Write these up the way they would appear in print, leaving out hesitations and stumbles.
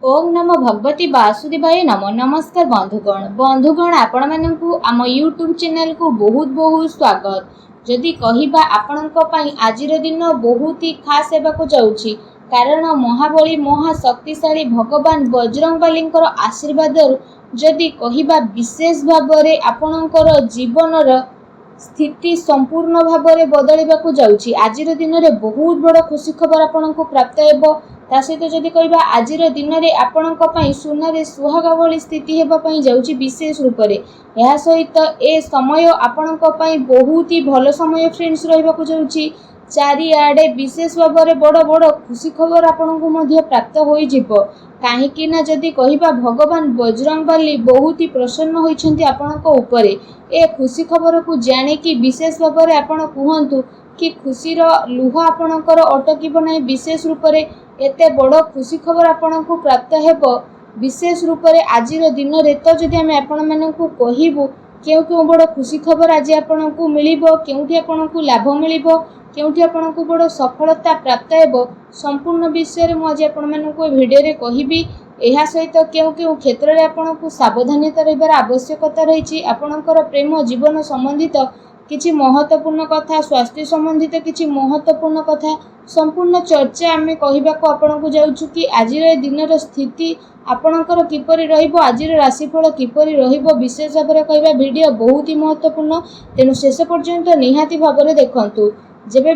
ओम नमो भगवती वासुदेवाय नमो। नमस्कार बंधुगण आपण मानकु आम यूट्यूब चैनल को बहुत बहुत स्वागत। जदि कहिबा आपणक पई आजिर दिन बहुत ही खास हेबाकु जाउछि, कारण महाबली महाशक्तिशाली भगवान बजरंगबलींकर आशीर्वाद जदि कहिबा विशेष भाबरे आपणकर जीवनर स्थिति संपूर्ण भाबरे बदलिबाकु जाउछि। आजिर दिन रे बहुत बड़ खुशी खबर आपणको प्राप्त हेबो। ता सहित जदि कहिबा आजिर दिन रे आपणक पई सुनारे सुहागा भली स्थिति हेबा पई जाउछि विशेष रूप रे। एहा सहित ए समय आपणक पई बहुत ही भलो समय फ्रेंड्स रहिबाकु जाउछि। चारिआडे विशेष भाबरे बड़ बड़ खुशी खबर आपणको मध्य प्राप्त होई जिवो। काहेकि ना जदि कहिबा भगवान बजरंगबली बहुत ही प्रसन्न होइछन्ति आपणको उपरे। ए खुशी खबर को जाने कि विशेष भाबरे आपण कुहंतु कि खुशी रो लुह आपणकर अटकिबो नै। विशेष रूप रे एते बड़ खुशी खबर आपणको प्राप्त हेबो विशेष रूप रे आजिर दिन रे। तो जदि आमे आपण मानकु कहिबु केउ बड़ खुशी खबर आज आपणको मिलिबो, केउठी आपणको लाभ मिलिबो, केउठी आपणको बड़ सफलता प्राप्त हेबो, संपूर्ण विषय रे मु आज आपण मानकु ए वीडियो रे कहिबी। एहा सहित केउ क्षेत्र रे आपणको सावधानता रहिबार आवश्यकता रहिछि। आपणकर प्रेम जीवन संबंधित किछि महत्वपूर्ण कथा, स्वास्थ्य संबंधित किछि महत्वपूर्ण कथा संपूर्ण चर्चा आमे कहिबाको आपणको जाउछु कि आजिर दिनर स्थिति आपणकर किपरि रहिबो, आजिर राशिफल किपरि रहिबो विशेष भाबरे कहिबा। वीडियो बहुत ही महत्वपूर्ण, तेनु शेष पर्यंत निहाती भाबरे देखंतु। जेबे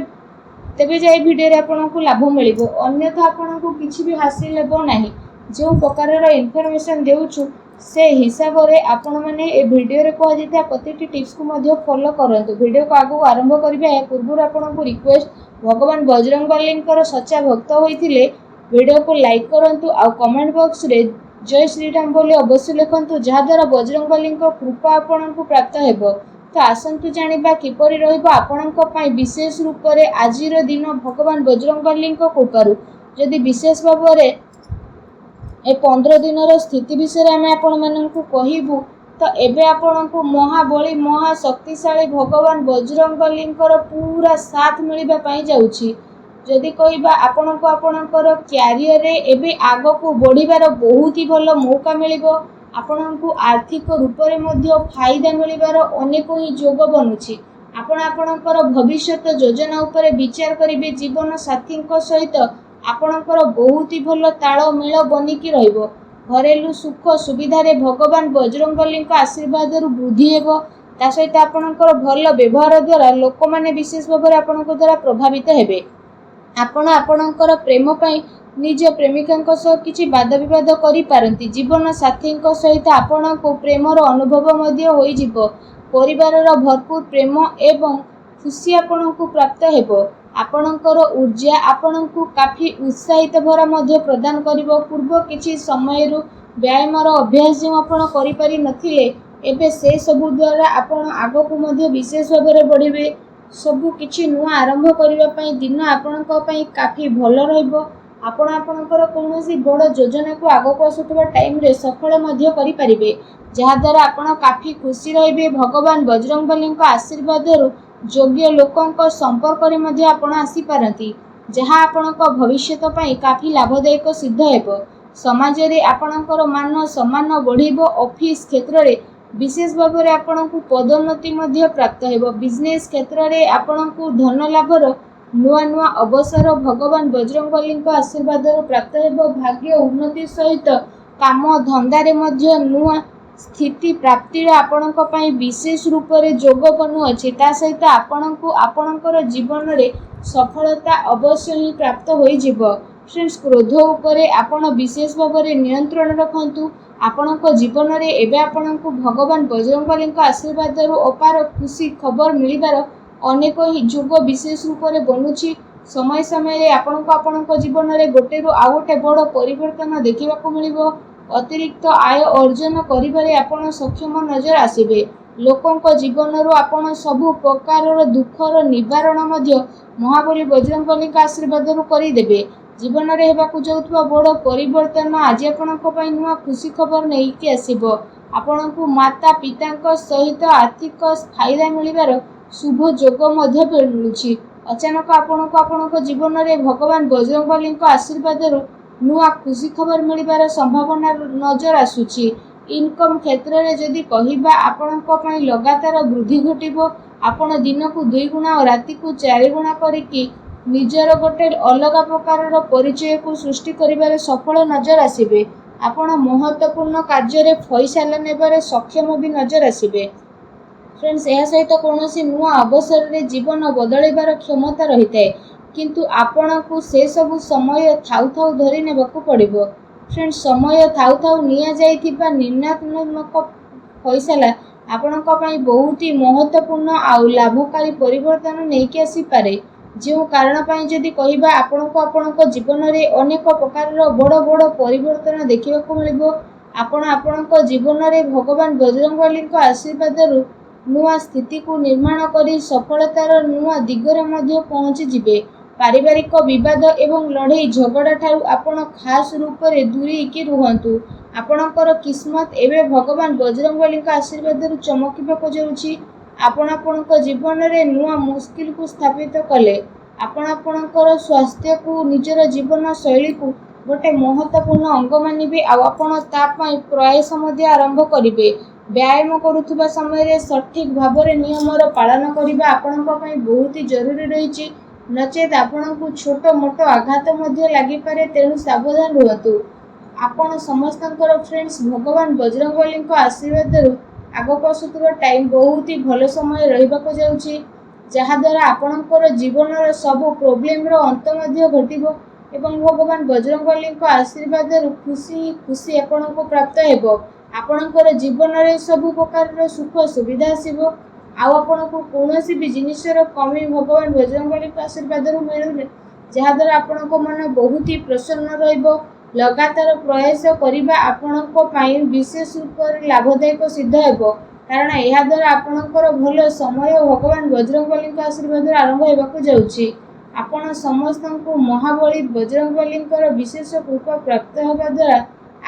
तेबे जाई वीडियो रे आपणको लाभ मिलिबो, अन्यथा आपणको किछि भी हासिल हेबो नाही। जो प्रकार इनफॉरमेशन देउछु से हिसाब रे आपण माने ए वीडियो रे कह दिता प्रतिटी टिप्स को मध्य फॉलो करंतु। वीडियो को आगु आरंभ करिबा ए पूर्व आपनको रिक्वेस्ट, भगवान बजरंगबलींकर सच्चा भक्त होइथिले वीडियो को लाइक करंतु आ कमेंट बॉक्स रे जय श्री राम बोली अवश्य लिखंतु, जहा द्वारा बजरंगबलींकर कृपा आपनको प्राप्त हेबो। तो आसंतु जानिबा किपरि रहिबो आपणक पई विशेष रूप रे आजिर दिन भगवान बजरंगबलींकर कृपारु। जदि विशेष भाबरे ए 15 दिनर स्थिति विषय आमे आपण माननकु कहिबु, तो एबे आपणको महाबली महाशक्तिशाली भगवान बजरंगबलींकर पूरा साथ मिलिबा पई जाउछि। जदि कहिबा आपणको आपणकर क्यारियर रे एबे आगो को बढ़िबार बहुत ही भलो मौका मिलिबो। आपणको आर्थिक रूप रे मध्य फायदा मिलिबार अनेक ही जोग बनुछि। आपण आपणकर भविष्यत योजना उपरे विचार करिबे। जीवन साथीଙ୍କ सहित आपणकर बहुत ही भलो ताळमेळ बनिकी रहिबो। घरेलू सुख सुविधा रे भगवान बजरंगबलींक आशीर्वाद रु वृद्धि हेबो। ता सहित आपणकर भलो व्यवहार द्वारा लोक माने विशेष भाबरे आपणक द्वारा प्रभावित हेबे। आपण आपणकर प्रेम पई निज प्रेमिकांक सह किछि वाद विवाद करि पारंती। जीवन साथीଙ୍କ सहित आपणको प्रेमर अनुभव मध्य होई जिवो। परिवारर भरपूर प्रेम एवं खुशी आपणको प्राप्त हेबो। आपणकर ऊर्जा आपणको काफी उत्साहित भरा मध्य प्रदान करिवो। पूर्व किछि समयरु व्यायामर अभ्यास जो आपण करि पारि नथिले, एबे से सबु द्वारा आपण आगो मध्य विशेष भाबरे बढ़िबे। सबु किछि नुआ आरंभ करिवा पई दिन आपणक पई काफी भलो रहिबो। आपण आपणकर कोनोसी बड़ योजना को आगो को आसुतबा टाइम रे सफल मध्य करि परिबे, जहा द्वारा आपण काफी खुशी रहिबे। भगवान बजरंगबलींक आशीर्वाद रु योग्य लोकंक संपर्क रे मध्य आपण आसी पारंती, जहा आपणक भविष्यत पई काफी लाभदायक सिद्ध हेबो। समाज रे आपणकर मान सम्मान बढ़िबो। ऑफिस क्षेत्र रे विशेष भाबरे आपणको पदोन्नति मध्य प्राप्त हेबो। बिजनेस क्षेत्र रे आपणको धन लाभर नुआ नुआ अवसर भगवान बजरंगबलींक आशीर्वाद रु प्राप्त हेबो। भाग्य उन्नति सहित काम धंदा रे मध्य नुआ स्थिति प्राप्ति आपणक पई विशेष रूप रे जोग बनु अछि। ता सहित आपणको आपणकर जीवन रे सफलता अवश्य ही प्राप्त होई जिवो। फ्रेंड्स, क्रोध उपरे आपण विशेष भाबरे नियंत्रण रखंतु। आपणको जीवन रे एबे आपणको भगवान बजरंगबलींक आशीर्वाद रु अपार खुशी खबर मिलिबार अनेक ही जोग विशेष रूप रे बनुछि। समय समय रे आपणको आपणको जीवन रे गोटे रु आ गोटे बड़ परिवर्तन देखिबाकू मिलिबो। अतिरिक्त आय अर्जन करिबारे आपण सक्षम नजर आसीबे। लोकंक जीवन रु आपण सबु प्रकार दुखर निवारण मध्य महाबली बजरंगबलींक आशीर्वाद रु करि देबे। जीवन रे हेबाकू जाउतबा बड़ परिवर्तन आज आपणक पई नुआ खुशी खबर नेइकी आसीबो। आपणकू माता पितांक सहित आर्थिक फायदा मिलिबार शुभ जोग मध्य मिलुछि। अचानक आपणक जीवन रे भगवान बजरंगबलींक आशीर्वाद रु ନୂଆ ଖୁସି ଖବର ମିଳିବାର ସମ୍ଭାବନା ନଜର ଆସୁଛି। ଇନକମ୍ କ୍ଷେତ୍ରରେ ଯଦି କହିବା ଆପଣଙ୍କ ପାଇଁ ଲଗାତାର ବୃଦ୍ଧି ଘଟିବ। ଆପଣ ଦିନକୁ 2 ଗୁଣା ଓ ରାତିକୁ 4 ଗୁଣା କରିକି ନିଜର ଗୋଟେ ଅଲଗା ପ୍ରକାରର ପରିଚୟକୁ ସୃଷ୍ଟି କରିବାରେ ସଫଳ ନଜର ଆସିବେ। ଆପଣ ମହତ୍ତ୍ୱପୂର୍ଣ୍ଣ କାର୍ଯ୍ୟରେ ଫଇସାଲା ନେବାରେ ସକ୍ଷମ ବି ନଜର ଆସିବେ। ଫ୍ରେଣ୍ଡସ୍, ଏହା ସହିତ କୌଣସି ନୂଆ ଅବସରରେ ଜୀବନ ବଦଳାଇବାର କ୍ଷମତା ରହିଥାଏ, କିନ୍ତୁ ଆପଣଙ୍କୁ ସେସବୁ ସମୟ ଥାଉ ଥାଉ ଧରି ନେବାକୁ ପଡ଼ିବ। ଫ୍ରେଣ୍ଡସ୍, ସମୟ ଥାଉ ଥାଉ ନିଆଯାଇଥିବା ନିର୍ଣ୍ଣୟାତ୍ମକ ଫଇସାଲା ଆପଣଙ୍କ ପାଇଁ ବହୁତ ମହତ୍ତ୍ୱପୂର୍ଣ୍ଣ ଆଉ ଲାଭକାରୀ ପରିବର୍ତ୍ତନ ନେଇକି ଆସିପାରେ। ଯେଉଁ କାରଣ ପାଇଁ ଯଦି କହିବା ଆପଣଙ୍କୁ ଆପଣଙ୍କ ଜୀବନରେ ଅନେକ ପ୍ରକାରର ବଡ଼ ବଡ଼ ପରିବର୍ତ୍ତନ ଦେଖିବାକୁ ମିଳିବ। ଆପଣ ଆପଣଙ୍କ ଜୀବନରେ ଭଗବାନ ବଜରଙ୍ଗବଲୀଙ୍କ ଆଶୀର୍ବାଦରୁ ନୂଆ ସ୍ଥିତିକୁ ନିର୍ମାଣ କରି ସଫଳତାର ନୂଆ ଦିଗରେ ମଧ୍ୟ ପହଞ୍ଚିଯିବେ। ପାରିବାରିକ ବିବାଦ ଏବଂ ଲଢ଼େଇ ଝଗଡ଼ାଠାରୁ ଆପଣ ଖାସ୍ ରୂପରେ ଦୂରେଇକି ରୁହନ୍ତୁ। ଆପଣଙ୍କର କିସ୍ମତ ଏବେ ଭଗବାନ ବଜରଙ୍ଗବଲୀଙ୍କ ଆଶୀର୍ବାଦରୁ ଚମକିବାକୁ ଯାଉଛି। ଆପଣ ଆପଣଙ୍କ ଜୀବନରେ ନୂଆ ମୁସ୍କିଲକୁ ସ୍ଥାପିତ କଲେ। ଆପଣ ଆପଣଙ୍କର ସ୍ୱାସ୍ଥ୍ୟକୁ ନିଜର ଜୀବନ ଶୈଳୀକୁ ଗୋଟେ ମହତ୍ତ୍ୱପୂର୍ଣ୍ଣ ଅଙ୍ଗ ମାନିବେ ଆଉ ଆପଣ ତା ପାଇଁ ପ୍ରୟାସ ମଧ୍ୟ ଆରମ୍ଭ କରିବେ। ବ୍ୟାୟାମ କରୁଥିବା ସମୟରେ ସଠିକ୍ ଭାବରେ ନିୟମର ପାଳନ କରିବା ଆପଣଙ୍କ ପାଇଁ ବହୁତ ଜରୁରୀ ରହିଛି। ନଚେତ୍ ଆପଣଙ୍କୁ ଛୋଟ ମୋଟ ଆଘାତ ମଧ୍ୟ ଲାଗିପାରେ, ତେଣୁ ସାବଧାନ ରୁହନ୍ତୁ। ଆପଣ ସମସ୍ତଙ୍କର ଫ୍ରେଣ୍ଡସ୍, ଭଗବାନ ବଜରଙ୍ଗବଲୀଙ୍କ ଆଶୀର୍ବାଦରୁ ଆଗକୁ ଆସୁଥିବା ଟାଇମ୍ ବହୁତ ଭଲ ସମୟ ରହିବାକୁ ଯାଉଛି, ଯାହାଦ୍ୱାରା ଆପଣଙ୍କର ଜୀବନର ସବୁ ପ୍ରୋବ୍ଲେମର ଅନ୍ତ ମଧ୍ୟ ଘଟିବ ଏବଂ ଭଗବାନ ବଜରଙ୍ଗବଲୀଙ୍କ ଆଶୀର୍ବାଦରୁ ଖୁସି ଆପଣଙ୍କୁ ପ୍ରାପ୍ତ ହେବ। ଆପଣଙ୍କର ଜୀବନରେ ସବୁ ପ୍ରକାରର ସୁଖ ସୁବିଧା ଆସିବ ଆଉ ଆପଣଙ୍କୁ କୌଣସି ବି ଜିନିଷର କମି ଭଗବାନ ବଜରଙ୍ଗବଲୀଙ୍କ ଆଶୀର୍ବାଦରୁ ମିଳୁନି, ଯାହାଦ୍ୱାରା ଆପଣଙ୍କ ମନ ବହୁତ ପ୍ରସନ୍ନ ରହିବ। ଲଗାତାର ପ୍ରୟାସ କରିବା ଆପଣଙ୍କ ପାଇଁ ବିଶେଷ ରୂପରେ ଲାଭଦାୟକ ସିଦ୍ଧ ହେବ, କାରଣ ଏହାଦ୍ୱାରା ଆପଣଙ୍କର ଭଲ ସମୟ ଭଗବାନ ବଜରଙ୍ଗବଲୀଙ୍କ ଆଶୀର୍ବାଦରୁ ଆରମ୍ଭ ହେବାକୁ ଯାଉଛି। ଆପଣ ସମସ୍ତଙ୍କୁ ମହାବଳୀ ବଜରଙ୍ଗବଲୀଙ୍କର ବିଶେଷ କୃପା ପ୍ରାପ୍ତ ହେବା ଦ୍ୱାରା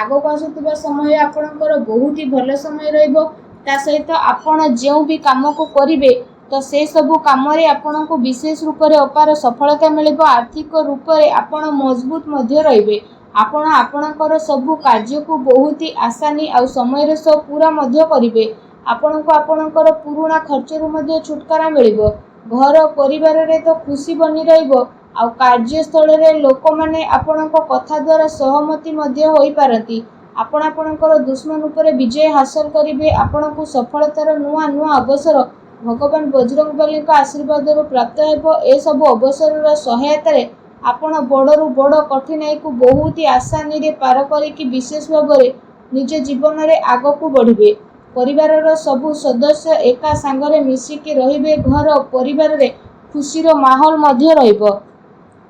ଆଗକୁ ଆସୁଥିବା ସମୟ ଆପଣଙ୍କର ବହୁତ ଭଲ ସମୟ ରହିବ। ତା ସହିତ ଆପଣ ଯେଉଁ ବି କାମକୁ କରିବେ ତ ସେସବୁ କାମରେ ଆପଣଙ୍କୁ ବିଶେଷ ରୂପରେ ଅପାର ସଫଳତା ମିଳିବ। ଆର୍ଥିକ ରୂପରେ ଆପଣ ମଜବୁତ ମଧ୍ୟ ରହିବେ। ଆପଣ ଆପଣଙ୍କର ସବୁ କାର୍ଯ୍ୟକୁ ବହୁତ ଆସାନୀ ଆଉ ସମୟର ସହ ପୁରା ମଧ୍ୟ କରିବେ। ଆପଣଙ୍କୁ ଆପଣଙ୍କର ପୁରୁଣା ଖର୍ଚ୍ଚରୁ ମଧ୍ୟ ଛୁଟକାରା ମିଳିବ। ଘର ପରିବାରରେ ତ ଖୁସି ବନି ରହିବ ଆଉ କାର୍ଯ୍ୟସ୍ଥଳରେ ଲୋକମାନେ ଆପଣଙ୍କ କଥା ଦ୍ୱାରା ସହମତି ମଧ୍ୟ ହୋଇପାରନ୍ତି। ଆପଣ ଆପଣଙ୍କର ଦୁଶ୍ମନ ଉପରେ ବିଜୟ ହାସଲ କରିବେ। ଆପଣଙ୍କୁ ସଫଳତାର ନୂଆ ନୂଆ ଅବସର ଭଗବାନ ବଜରଙ୍ଗବଲୀଙ୍କ ଆଶୀର୍ବାଦରୁ ପ୍ରାପ୍ତ ହେବ। ଏସବୁ ଅବସରର ସହାୟତାରେ ଆପଣ ବଡ଼ରୁ ବଡ଼ କଠିନାଇକୁ ବହୁତ ଆସାନୀରେ ପାର କରିକି ବିଶେଷ ଭାବରେ ନିଜ ଜୀବନରେ ଆଗକୁ ବଢ଼ିବେ। ପରିବାରର ସବୁ ସଦସ୍ୟ ଏକା ସାଙ୍ଗରେ ମିଶିକି ରହିବେ। ଘର ପରିବାରରେ ଖୁସିର ମାହୋଲ ମଧ୍ୟ ରହିବ।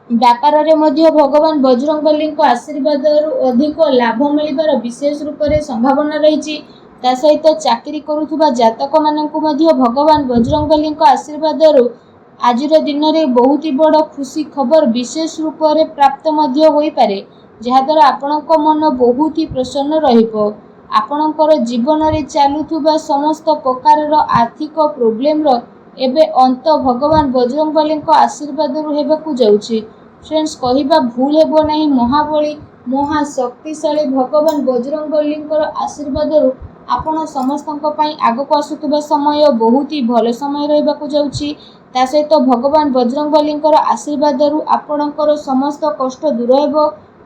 ବ୍ୟାପାରରେ ମଧ୍ୟ ଭଗବାନ ବଜରଙ୍ଗବଲୀଙ୍କ ଆଶୀର୍ବାଦରୁ ଅଧିକ ଲାଭ ମିଳିବାର ବିଶେଷ ରୂପରେ ସମ୍ଭାବନା ରହିଛି। ତା ସହିତ ଚାକିରି କରୁଥିବା ଜାତକମାନଙ୍କୁ ମଧ୍ୟ ଭଗବାନ ବଜରଙ୍ଗବଲୀଙ୍କ ଆଶୀର୍ବାଦରୁ ଆଜିର ଦିନରେ ବହୁତ ବଡ଼ ଖୁସି ଖବର ବିଶେଷ ରୂପରେ ପ୍ରାପ୍ତ ମଧ୍ୟ ହୋଇପାରେ, ଯାହାଦ୍ୱାରା ଆପଣଙ୍କ ମନ ବହୁତ ପ୍ରସନ୍ନ ରହିବ। ଆପଣଙ୍କର ଜୀବନରେ ଚାଲୁଥିବା ସମସ୍ତ ପ୍ରକାରର ଆର୍ଥିକ ପ୍ରୋବ୍ଲେମର ଏବେ ଅନ୍ତ ଭଗବାନ ବଜରଙ୍ଗବଲୀଙ୍କ ଆଶୀର୍ବାଦରୁ ହେବାକୁ ଯାଉଛି। ଫ୍ରେଣ୍ଡସ୍, କହିବା ଭୁଲ ହେବ ନାହିଁ, ମହାବଳୀ ମହାଶକ୍ତିଶାଳୀ ଭଗବାନ ବଜରଙ୍ଗବଲୀଙ୍କର ଆଶୀର୍ବାଦରୁ ଆପଣ ସମସ୍ତଙ୍କ ପାଇଁ ଆଗକୁ ଆସୁଥିବା ସମୟ ବହୁତ ଭଲ ସମୟ ରହିବାକୁ ଯାଉଛି। ତା ସହିତ ଭଗବାନ ବଜରଙ୍ଗବଲୀଙ୍କର ଆଶୀର୍ବାଦରୁ ଆପଣଙ୍କର ସମସ୍ତ କଷ୍ଟ ଦୂର ହେବ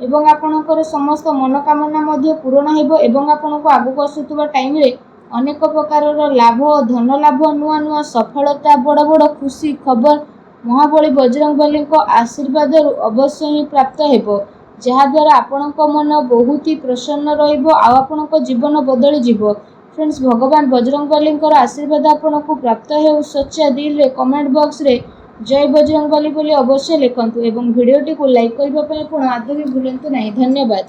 ଏବଂ ଆପଣଙ୍କର ସମସ୍ତ ମନୋକାମନା ମଧ୍ୟ ପୂରଣ ହେବ ଏବଂ ଆପଣଙ୍କୁ ଆଗକୁ ଆସୁଥିବା ଟାଇମରେ ଅନେକ ପ୍ରକାରର ଲାଭ, ଧନ ଲାଭ, ନୂଆ ନୂଆ ସଫଳତା, ବଡ଼ ବଡ଼ ଖୁସି ଖବର ମହାବଳୀ ବଜରଙ୍ଗବଲୀଙ୍କ ଆଶୀର୍ବାଦରୁ ଅବଶ୍ୟ ହିଁ ପ୍ରାପ୍ତ ହେବ, ଯାହାଦ୍ୱାରା ଆପଣଙ୍କ ମନ ବହୁତ ପ୍ରସନ୍ନ ରହିବ ଆଉ ଆପଣଙ୍କ ଜୀବନ ବଦଳିଯିବ। ଫ୍ରେଣ୍ଡସ୍, ଭଗବାନ ବଜରଙ୍ଗବଲୀଙ୍କର ଆଶୀର୍ବାଦ ଆପଣଙ୍କୁ ପ୍ରାପ୍ତ ହେଉ। ସଚ୍ଚା ଦିଲରେ କମେଣ୍ଟ ବକ୍ସରେ ଜୟ ବଜରଙ୍ଗବଲି ବୋଲି ଅବଶ୍ୟ ଲେଖନ୍ତୁ ଏବଂ ଭିଡ଼ିଓଟିକୁ ଲାଇକ୍ କରିବା ପାଇଁ ଆପଣ ଆଦୌ ବି ଭୁଲନ୍ତୁ ନାହିଁ। ଧନ୍ୟବାଦ।